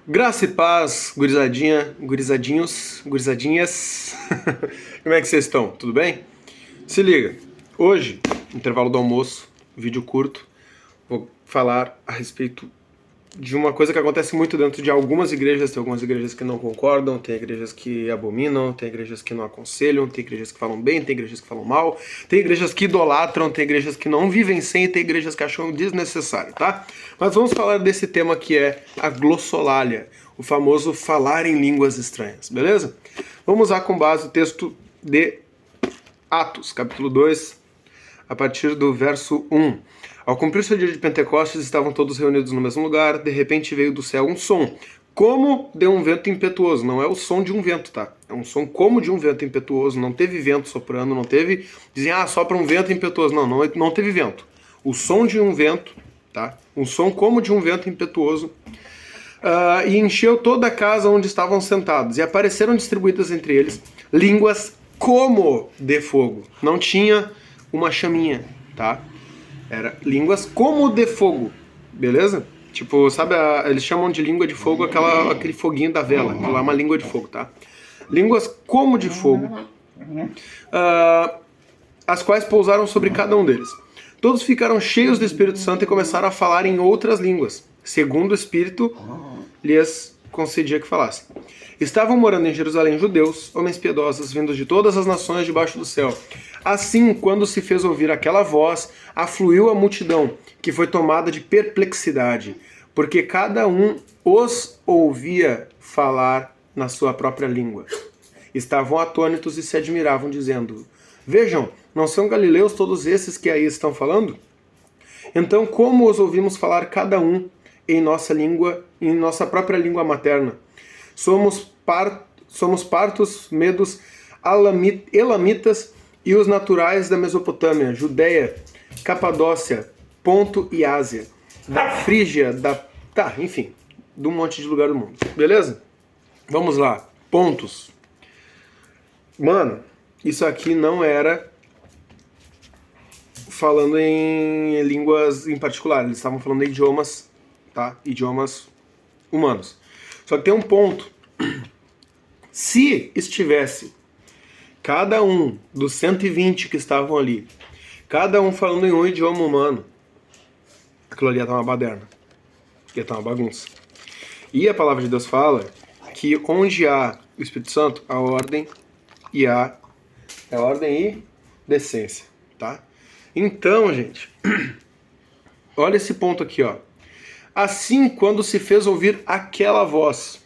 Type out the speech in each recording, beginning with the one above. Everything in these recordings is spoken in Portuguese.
Graça e paz, gurizadinha, gurizadinhas. Como é que vocês estão? Tudo bem? Se liga, hoje, intervalo do almoço, vídeo curto, vou falar a respeito de uma coisa que acontece muito dentro de algumas igrejas. Tem algumas igrejas que não concordam, tem igrejas que abominam, tem igrejas que não aconselham, tem igrejas que falam bem, tem igrejas que falam mal, tem igrejas que idolatram, tem igrejas que não vivem sem, tem igrejas que acham desnecessário, tá? Mas vamos falar desse tema que é a glossolalia, o famoso falar em línguas estranhas, beleza? Vamos usar com base o texto de Atos, capítulo 2, a partir do verso 1. Ao cumprir-se o dia de Pentecostes, estavam todos reunidos no mesmo lugar. De repente veio do céu um som, como de um vento impetuoso. Não é o som de um vento, tá? É um som como de um vento impetuoso. Não teve vento soprando, não teve... Dizem, sopra um vento impetuoso. Não teve vento. O som de um vento, tá? Um som como de um vento impetuoso. E encheu toda a casa onde estavam sentados. E apareceram distribuídas entre eles línguas como de fogo. Não tinha uma chaminha, tá? Era línguas como de fogo, beleza? Tipo, sabe, eles chamam de língua de fogo aquele foguinho da vela. Aquilo lá é uma língua de fogo, tá? Línguas como de fogo, as quais pousaram sobre cada um deles. Todos ficaram cheios do Espírito Santo e começaram a falar em outras línguas, segundo o Espírito lhes concedia que falassem. Estavam morando em Jerusalém judeus, homens piedosos, vindos de todas as nações debaixo do céu. Assim, quando se fez ouvir aquela voz, afluiu a multidão, que foi tomada de perplexidade, porque cada um os ouvia falar na sua própria língua. Estavam atônitos e se admiravam, dizendo: Vejam, não são galileus todos esses que aí estão falando? Então, como os ouvimos falar cada um em nossa língua, em nossa própria língua materna? Somos partos, medos, elamitas e os naturais da Mesopotâmia, Judéia, Capadócia, Ponto e Ásia, da Frígia, enfim, de um monte de lugar do mundo. Beleza? Vamos lá. Pontos. Mano, isso aqui não era falando em línguas em particular. Eles estavam falando em idiomas, tá? Idiomas humanos. Só que tem um ponto. Se estivesse cada um dos 120 que estavam ali, cada um falando em um idioma humano, aquilo ali ia estar uma baderna. Ia estar uma bagunça. E a palavra de Deus fala que onde há o Espírito Santo, a ordem e decência, tá? Então, gente, olha esse ponto aqui, ó. Assim, quando se fez ouvir aquela voz,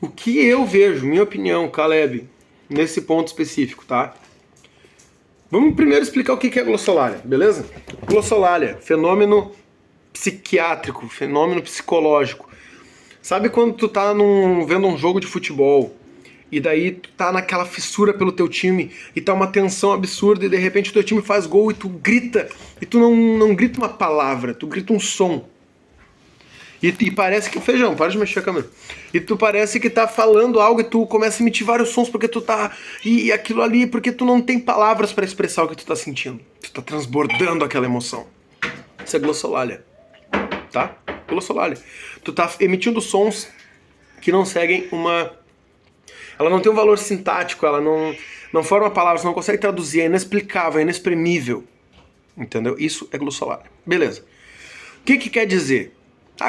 o que eu vejo, minha opinião, Caleb, nesse ponto específico, tá? Vamos primeiro explicar o que é glossolalia, beleza? Glossolalia, fenômeno psiquiátrico, fenômeno psicológico. Sabe quando tu tá vendo um jogo de futebol e daí tu tá naquela fissura pelo teu time e tá uma tensão absurda e de repente o teu time faz gol e tu grita, e tu não grita uma palavra, tu grita um som. E parece que... Feijão, para de mexer a câmera. E tu parece que tá falando algo e tu começa a emitir vários sons porque tu tá... E aquilo ali, porque tu não tem palavras para expressar o que tu tá sentindo. Tu tá transbordando aquela emoção. Isso é glossolalia. Tá? Glossolalia. Tu tá emitindo sons que não seguem uma... Ela não tem um valor sintático, ela não forma palavras, não consegue traduzir, é inexplicável, é inexprimível. Entendeu? Isso é glossolalia. Beleza. O que quer dizer?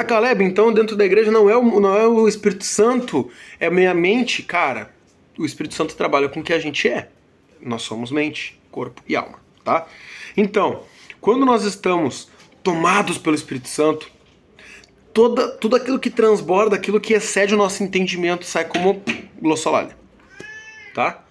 Caleb, então dentro da igreja não é o Espírito Santo, é a minha mente. Cara, o Espírito Santo trabalha com o que a gente é. Nós somos mente, corpo e alma, tá? Então, quando nós estamos tomados pelo Espírito Santo, tudo aquilo que transborda, aquilo que excede o nosso entendimento, sai como glossolalia, tá?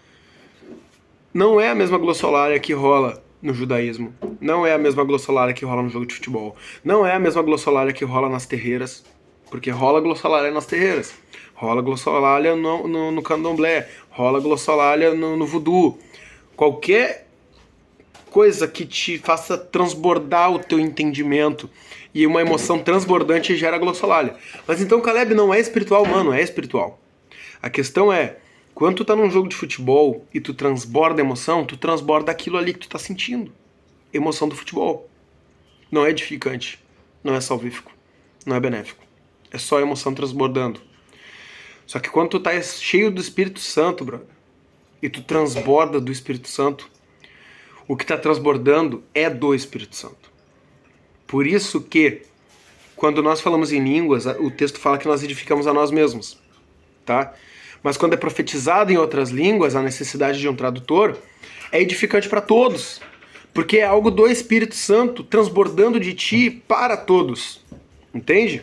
Não é a mesma glossolalia que rola no judaísmo, não é a mesma glossolalia que rola no jogo de futebol, não é a mesma glossolalia que rola nas terreiras, porque rola glossolalia nas terreiras, rola glossolalia no candomblé, rola glossolalia no voodoo. Qualquer coisa que te faça transbordar o teu entendimento e uma emoção transbordante gera glossolalia. Mas então, Caleb, não é espiritual, mano, é espiritual. A questão é, quando tu tá num jogo de futebol e tu transborda emoção, tu transborda aquilo ali que tu tá sentindo. Emoção do futebol. Não é edificante. Não é salvífico. não é benéfico. É só emoção transbordando. Só que quando tu tá cheio do Espírito Santo, brother, e tu transborda do Espírito Santo, o que tá transbordando é do Espírito Santo. Por isso que, quando nós falamos em línguas, o texto fala que nós edificamos a nós mesmos, tá? Mas quando é profetizado em outras línguas, a necessidade de um tradutor é edificante para todos, porque é algo do Espírito Santo transbordando de ti para todos, entende?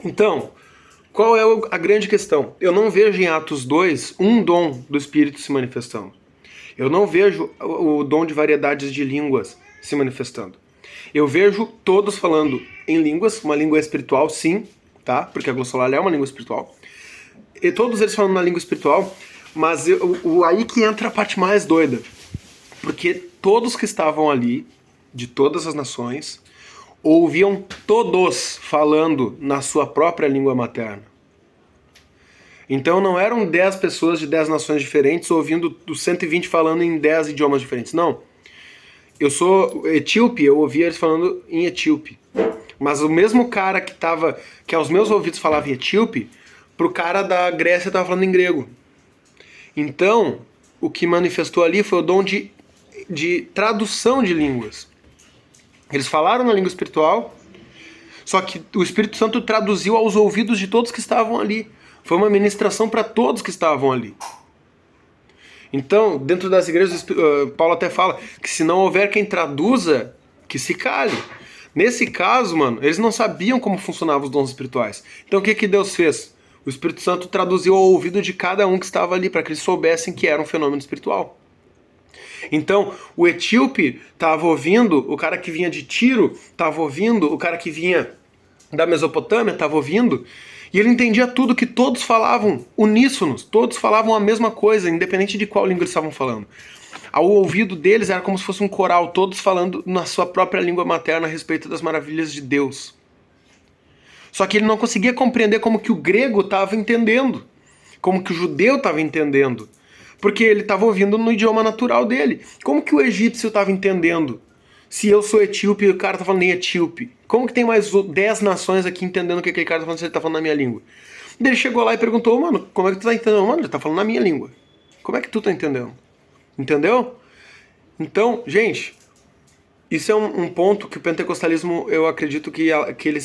Então, qual é a grande questão? Eu não vejo em Atos 2 um dom do Espírito se manifestando. Eu não vejo o dom de variedades de línguas se manifestando. Eu vejo todos falando em línguas, uma língua espiritual, sim, tá? Porque a glossolalia é uma língua espiritual. E todos eles falando na língua espiritual, mas aí que entra a parte mais doida. Porque todos que estavam ali, de todas as nações, ouviam todos falando na sua própria língua materna. Então não eram 10 pessoas de 10 nações diferentes ouvindo os 120 falando em 10 idiomas diferentes, não. Eu sou etíope, eu ouvia eles falando em etíope. Mas o mesmo cara que aos meus ouvidos falava em etíope, pro cara da Grécia estava falando em grego. Então, o que manifestou ali foi o dom de tradução de línguas. Eles falaram na língua espiritual, só que o Espírito Santo traduziu aos ouvidos de todos que estavam ali. Foi uma ministração para todos que estavam ali. Então, dentro das igrejas, Paulo até fala que se não houver quem traduza, que se cale. Nesse caso, mano, eles não sabiam como funcionavam os dons espirituais. Então o que Deus fez? O Espírito Santo traduziu ao ouvido de cada um que estava ali, para que eles soubessem que era um fenômeno espiritual. Então, o etíope estava ouvindo, o cara que vinha de Tiro estava ouvindo, o cara que vinha da Mesopotâmia estava ouvindo, e ele entendia tudo, que todos falavam uníssonos, todos falavam a mesma coisa, independente de qual língua eles estavam falando. Ao ouvido deles era como se fosse um coral, todos falando na sua própria língua materna a respeito das maravilhas de Deus. Só que ele não conseguia compreender como que o grego estava entendendo, como que o judeu estava entendendo, porque ele estava ouvindo no idioma natural dele. Como que o egípcio estava entendendo? Se eu sou etíope e o cara está falando em etíope, como que tem mais 10 nações aqui entendendo o que aquele cara está falando se ele está falando na minha língua? Daí ele chegou lá e perguntou, mano, como é que tu tá entendendo? Mano, ele está falando na minha língua. Como é que tu tá entendendo? Entendeu? Então, gente, isso é um ponto que o pentecostalismo, eu acredito que ele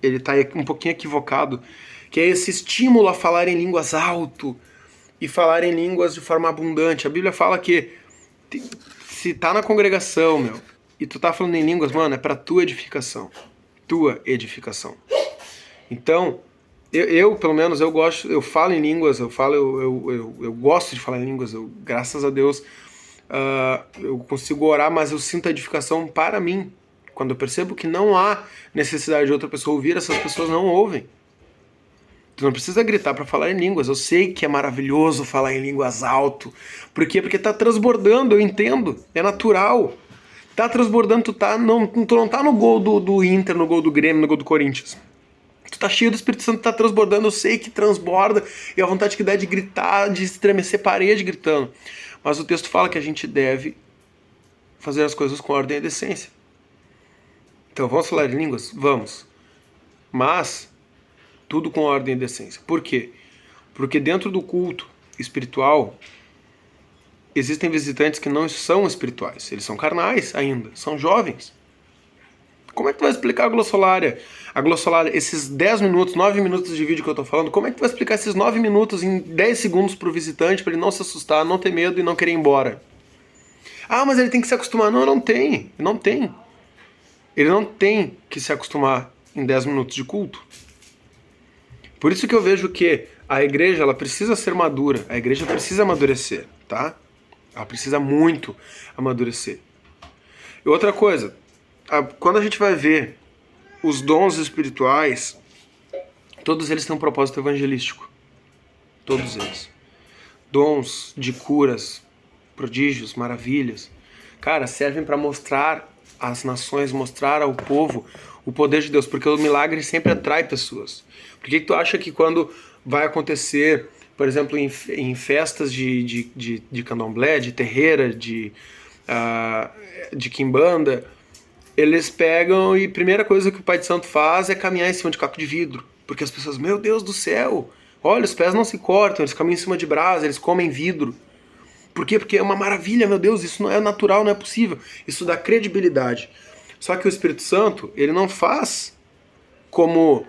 está um pouquinho equivocado, que é esse estímulo a falar em línguas alto e falar em línguas de forma abundante. A Bíblia fala que se tá na congregação, meu, e tu tá falando em línguas, mano, é pra tua edificação. Tua edificação. Então, eu pelo menos, eu falo em línguas, eu gosto de falar em línguas, graças a Deus, eu consigo orar, mas eu sinto a edificação para mim. Quando eu percebo que não há necessidade de outra pessoa ouvir, essas pessoas não ouvem. Tu não precisa gritar para falar em línguas. Eu sei que é maravilhoso falar em línguas alto. Por quê? Porque tá transbordando, eu entendo. É natural. Tá transbordando, tu não tá no gol do Inter, no gol do Grêmio, no gol do Corinthians. Tu tá cheio do Espírito Santo, tá transbordando, eu sei que transborda, e a vontade que dá de gritar, de estremecer parede gritando. Mas o texto fala que a gente deve fazer as coisas com ordem e decência. Então, vamos falar em línguas? Vamos. Mas tudo com ordem e decência. Por quê? Porque dentro do culto espiritual existem visitantes que não são espirituais. Eles são carnais ainda, são jovens. Como é que tu vai explicar a glossolalia? A glossolalia, esses 10 minutos, 9 minutos de vídeo que eu tô falando, como é que tu vai explicar esses 9 minutos em 10 segundos pro visitante para ele não se assustar, não ter medo e não querer ir embora? Ah, mas ele tem que se acostumar. Não, não tem. Não tem. Ele não tem que se acostumar em 10 minutos de culto. Por isso que eu vejo que a igreja, ela precisa ser madura, a igreja precisa amadurecer, tá? Ela precisa muito amadurecer. E outra coisa, quando a gente vai ver os dons espirituais, todos eles têm um propósito evangelístico. Todos eles. Dons de curas, prodígios, maravilhas. Cara, servem para mostrar às nações, mostrar ao povo o poder de Deus, porque o milagre sempre atrai pessoas. Por que tu acha que quando vai acontecer, por exemplo, em festas de candomblé, de terreira, de quimbanda, eles pegam e a primeira coisa que o Pai de Santo faz é caminhar em cima de caco de vidro. Porque as pessoas, meu Deus do céu, olha, os pés não se cortam, eles caminham em cima de brasa, eles comem vidro. Por quê? Porque é uma maravilha, meu Deus, isso não é natural, não é possível. Isso dá credibilidade. Só que o Espírito Santo, ele não faz como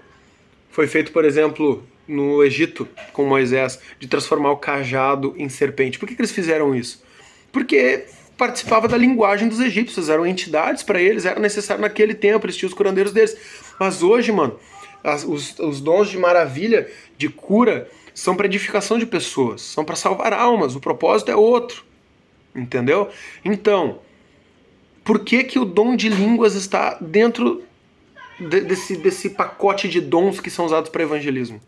foi feito, por exemplo, no Egito com Moisés, de transformar o cajado em serpente. Por que eles fizeram isso? Porque participava da linguagem dos egípcios, eram entidades para eles, era necessário naquele tempo, eles tinham os curandeiros deles. Mas hoje, mano, os dons de maravilha, de cura, são para edificação de pessoas, são para salvar almas, o propósito é outro, entendeu? Então, por que que o dom de línguas está dentro desse pacote de dons que são usados para evangelismo?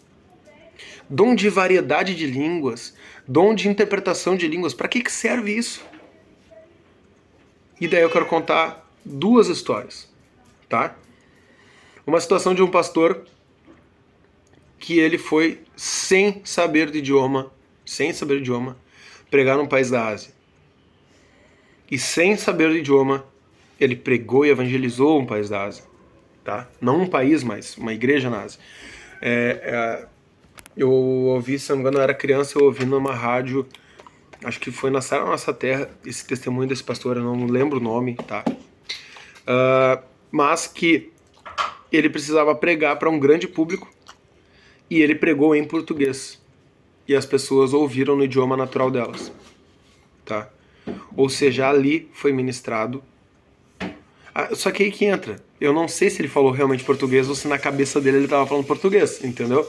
Dom de variedade de línguas, dom de interpretação de línguas, para que serve isso? E daí eu quero contar duas histórias, tá? Uma situação de um pastor que ele foi sem saber de idioma, pregar num país da Ásia. E sem saber o idioma, ele pregou e evangelizou um país da Ásia, tá? Não um país, mas uma igreja na Ásia. Eu ouvi, se não me engano, eu era criança, eu ouvi numa rádio, acho que foi na Sara Nossa Terra, esse testemunho desse pastor, eu não lembro o nome, tá? Mas que ele precisava pregar para um grande público e ele pregou em português. E as pessoas ouviram no idioma natural delas, tá? Ou seja, ali foi ministrado. Só que aí que entra. Eu não sei se ele falou realmente português ou se na cabeça dele ele estava falando português, entendeu?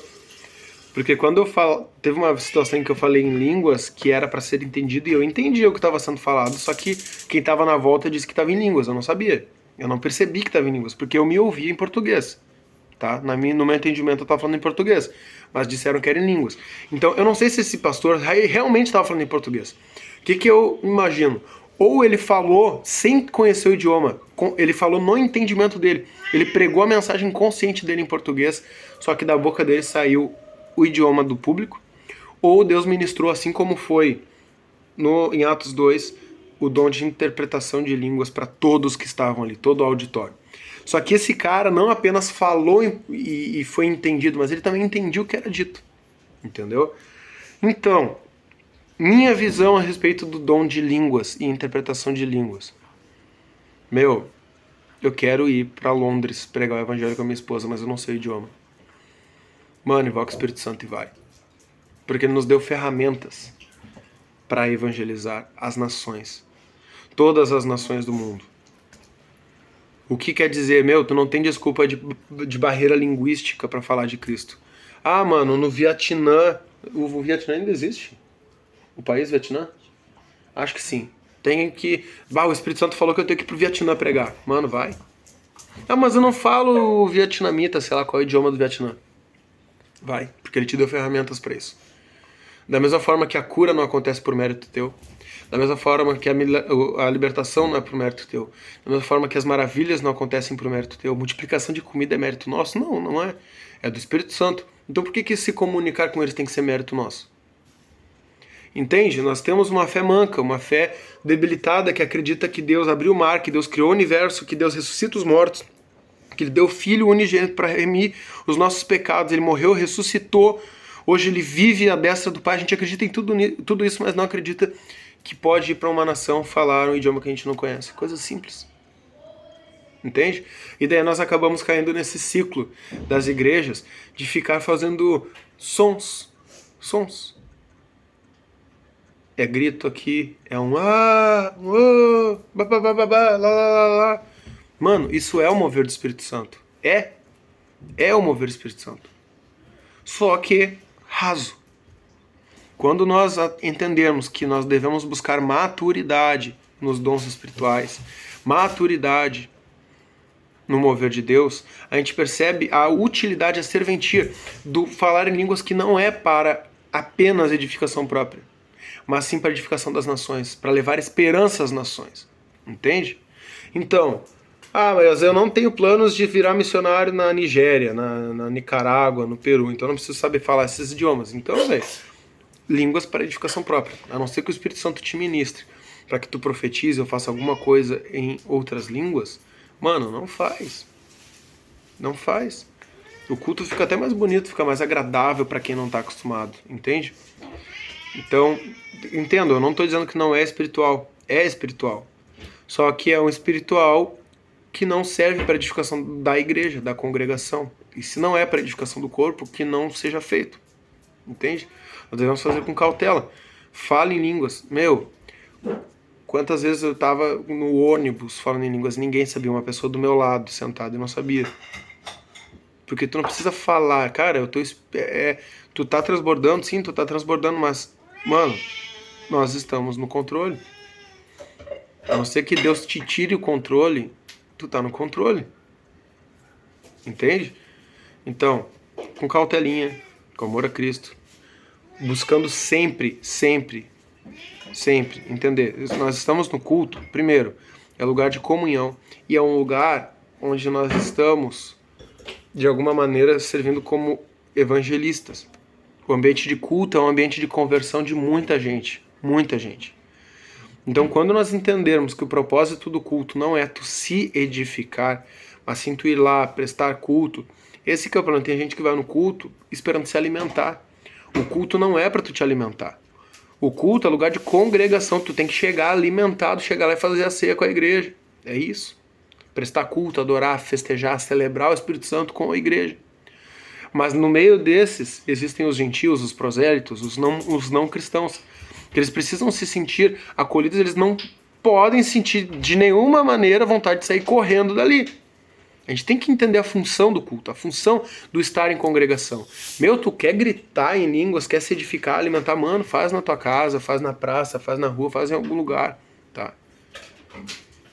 Porque quando eu falo... Teve uma situação em que eu falei em línguas que era para ser entendido e eu entendia o que estava sendo falado, só que quem estava na volta disse que estava em línguas, eu não sabia. Eu não percebi que estava em línguas, porque eu me ouvia em português, tá? No meu entendimento eu estava falando em português, mas disseram que era em línguas. Então eu não sei se esse pastor realmente estava falando em português. O que eu imagino? Ou ele falou sem conhecer o idioma, ele falou no entendimento dele, ele pregou a mensagem consciente dele em português, só que da boca dele saiu o idioma do público, ou Deus ministrou, assim como foi em Atos 2, o dom de interpretação de línguas para todos que estavam ali, todo o auditório. Só que esse cara não apenas falou e foi entendido, mas ele também entendia o que era dito, entendeu? Então, minha visão a respeito do dom de línguas e interpretação de línguas. Eu quero ir para Londres pregar o evangelho com a minha esposa, mas eu não sei o idioma. Mano, invoca o Espírito Santo e vai. Porque ele nos deu ferramentas para evangelizar as nações. Todas as nações do mundo. O que quer dizer, tu não tem desculpa de barreira linguística para falar de Cristo. Mano, no Vietnã... O Vietnã ainda existe? O país Vietnã? Acho que sim. Tem que... o Espírito Santo falou que eu tenho que ir pro Vietnã pregar. Mano, vai. Mas eu não falo vietnamita, sei lá qual é o idioma do Vietnã. Vai, porque ele te deu ferramentas para isso. Da mesma forma que a cura não acontece por mérito teu. Da mesma forma que a libertação não é por mérito teu. Da mesma forma que as maravilhas não acontecem por mérito teu. Multiplicação de comida é mérito nosso? Não, não é. É do Espírito Santo. Então por que se comunicar com eles tem que ser mérito nosso? Entende? Nós temos uma fé manca, uma fé debilitada que acredita que Deus abriu o mar, que Deus criou o universo, que Deus ressuscita os mortos, que Ele deu o Filho unigênito para remir os nossos pecados. Ele morreu, ressuscitou, hoje Ele vive à destra do Pai. A gente acredita em tudo isso, mas não acredita que pode ir para uma nação falar um idioma que a gente não conhece. Coisa simples. Entende? E daí nós acabamos caindo nesse ciclo das igrejas de ficar fazendo sons. É grito aqui, é um lá. Mano, isso é o mover do Espírito Santo. É o mover do Espírito Santo. Só que raso. Quando nós entendermos que nós devemos buscar maturidade nos dons espirituais, maturidade no mover de Deus, a gente percebe a utilidade, a serventia do falar em línguas que não é para apenas edificação própria, mas sim para edificação das nações, para levar esperança às nações. Entende? Então, mas eu não tenho planos de virar missionário na Nigéria, na Nicarágua, no Peru, então eu não preciso saber falar esses idiomas. Então, línguas para edificação própria, a não ser que o Espírito Santo te ministre para que tu profetize ou faça alguma coisa em outras línguas, Mano, não faz. Não faz. O culto fica até mais bonito, fica mais agradável para quem não tá acostumado, entende? Então, entendo, eu não tô dizendo que não é espiritual. É espiritual. Só que é um espiritual que não serve para edificação da igreja, da congregação. E se não é para edificação do corpo, que não seja feito. Entende? Nós devemos fazer com cautela. Fala em línguas. Meu, quantas vezes eu tava no ônibus falando em línguas, ninguém sabia, uma pessoa do meu lado sentada e não sabia. Porque tu não precisa falar, cara, tu tá transbordando, sim, tu tá transbordando, mas, mano, nós estamos no controle. A não ser que Deus te tire o controle, tu tá no controle. Entende? Então, com cautelinha, com amor a Cristo, buscando sempre, sempre, sempre entender. Nós estamos no culto, primeiro, é lugar de comunhão e é um lugar onde nós estamos, de alguma maneira, servindo como evangelistas. O ambiente de culto é um ambiente de conversão de muita gente, muita gente. Então, quando nós entendermos que o propósito do culto não é tu se edificar, mas sim tu ir lá, prestar culto, esse que é o problema. Tem gente que vai no culto esperando se alimentar. O culto não é para tu te alimentar. O culto é lugar de congregação. Tu tem que chegar alimentado, chegar lá e fazer a ceia com a igreja. É isso. Prestar culto, adorar, festejar, celebrar o Espírito Santo com a igreja. Mas no meio desses existem os gentios, os prosélitos, os não cristãos, que eles precisam se sentir acolhidos, eles não podem sentir de nenhuma maneira vontade de sair correndo dali. A gente tem que entender a função do culto, a função do estar em congregação. Meu, tu quer gritar em línguas, quer se edificar, alimentar, mano, faz na tua casa, faz na praça, faz na rua, faz em algum lugar, tá?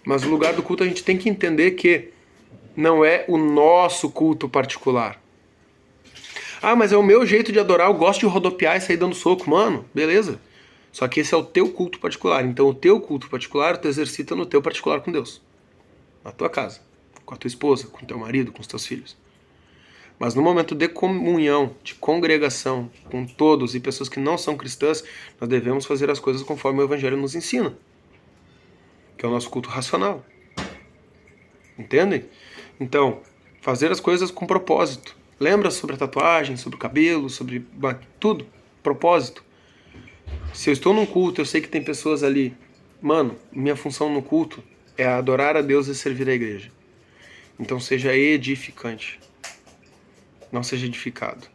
Mas o lugar do culto a gente tem que entender que não é o nosso culto particular. Ah, mas é o meu jeito de adorar, eu gosto de rodopiar e sair dando soco. Mano, beleza. Só que esse é o teu culto particular. Então o teu culto particular tu exercita no teu particular com Deus. Na tua casa, com a tua esposa, com o teu marido, com os teus filhos. Mas no momento de comunhão, de congregação com todos e pessoas que não são cristãs, nós devemos fazer as coisas conforme o Evangelho nos ensina. Que é o nosso culto racional. Entendem? Então, fazer as coisas com propósito. Lembra sobre a tatuagem, sobre o cabelo, sobre tudo. Propósito. Se eu estou num culto, eu sei que tem pessoas ali. Mano, minha função no culto é adorar a Deus e servir a igreja. Então seja edificante. Não seja edificado.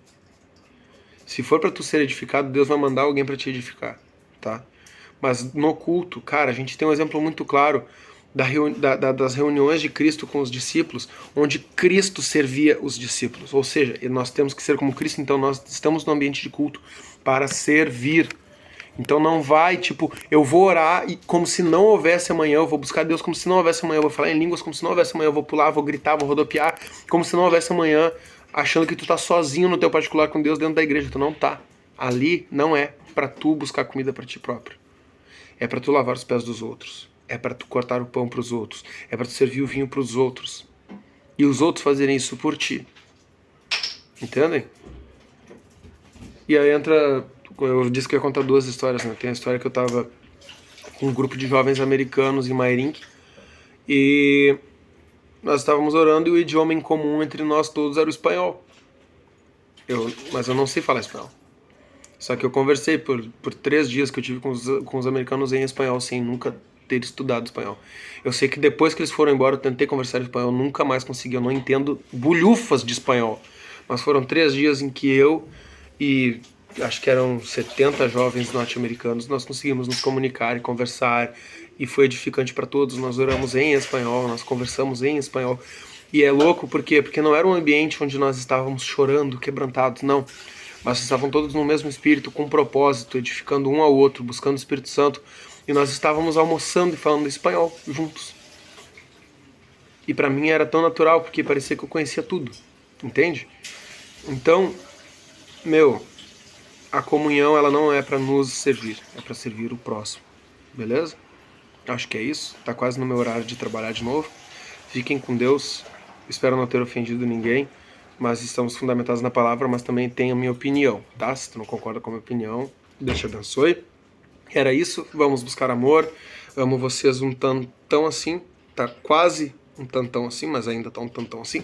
Se for para tu ser edificado, Deus vai mandar alguém para te edificar, tá? Mas no culto, cara, a gente tem um exemplo muito claro das reuniões de Cristo com os discípulos, onde Cristo servia os discípulos. Ou seja, nós temos que ser como Cristo, então nós estamos no ambiente de culto para servir. Então não vai, tipo, eu vou orar e como se não houvesse amanhã, eu vou buscar Deus como se não houvesse amanhã, eu vou falar em línguas como se não houvesse amanhã, eu vou pular, vou gritar, vou rodopiar, como se não houvesse amanhã, achando que tu tá sozinho no teu particular com Deus dentro da igreja. Tu não tá. Ali não é para tu buscar comida para ti próprio. É para tu lavar os pés dos outros. É para tu cortar o pão para os outros. É para tu servir o vinho para os outros. E os outros fazerem isso por ti. Entendem? E aí entra... Eu disse que eu ia contar duas histórias, né? Tem a história que eu tava com um grupo de jovens americanos em Mairink e nós estávamos orando e o idioma em comum entre nós todos era o espanhol. Mas eu não sei falar espanhol. Só que eu conversei por 3 dias que eu tive com os americanos em espanhol, sem nunca ter estudado espanhol. Eu sei que depois que eles foram embora, eu tentei conversar em espanhol, nunca mais consegui. Eu não entendo bulhufas de espanhol. Mas foram 3 dias em que eu e acho que eram 70 jovens norte-americanos, nós conseguimos nos comunicar e conversar, e foi edificante para todos. Nós oramos em espanhol, nós conversamos em espanhol. E é louco, por quê? Porque não era um ambiente onde nós estávamos chorando, quebrantados, não. Mas estavam todos no mesmo espírito, com um propósito, edificando um ao outro, buscando o Espírito Santo. E nós estávamos almoçando e falando espanhol juntos. E para mim era tão natural, porque parecia que eu conhecia tudo. Entende? Então, a comunhão ela não é para nos servir, é para servir o próximo. Beleza? Acho que é isso. Tá quase no meu horário de trabalhar de novo. Fiquem com Deus. Espero não ter ofendido ninguém. Mas estamos fundamentados na palavra, mas também tenho a minha opinião, tá? Se tu não concorda com a minha opinião, Deus te abençoe. Era isso, vamos buscar amor. Amo vocês um tão assim, tá quase um tantão assim, mas ainda tá um tantão assim.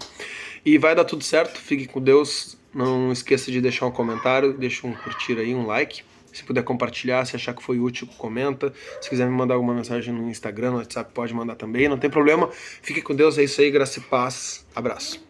E vai dar tudo certo, fique com Deus. Não esqueça de deixar um comentário, deixa um curtir aí, um like. Se puder compartilhar, se achar que foi útil, comenta. Se quiser me mandar alguma mensagem no Instagram, no WhatsApp, pode mandar também, não tem problema. Fique com Deus, é isso aí, graça e paz. Abraço.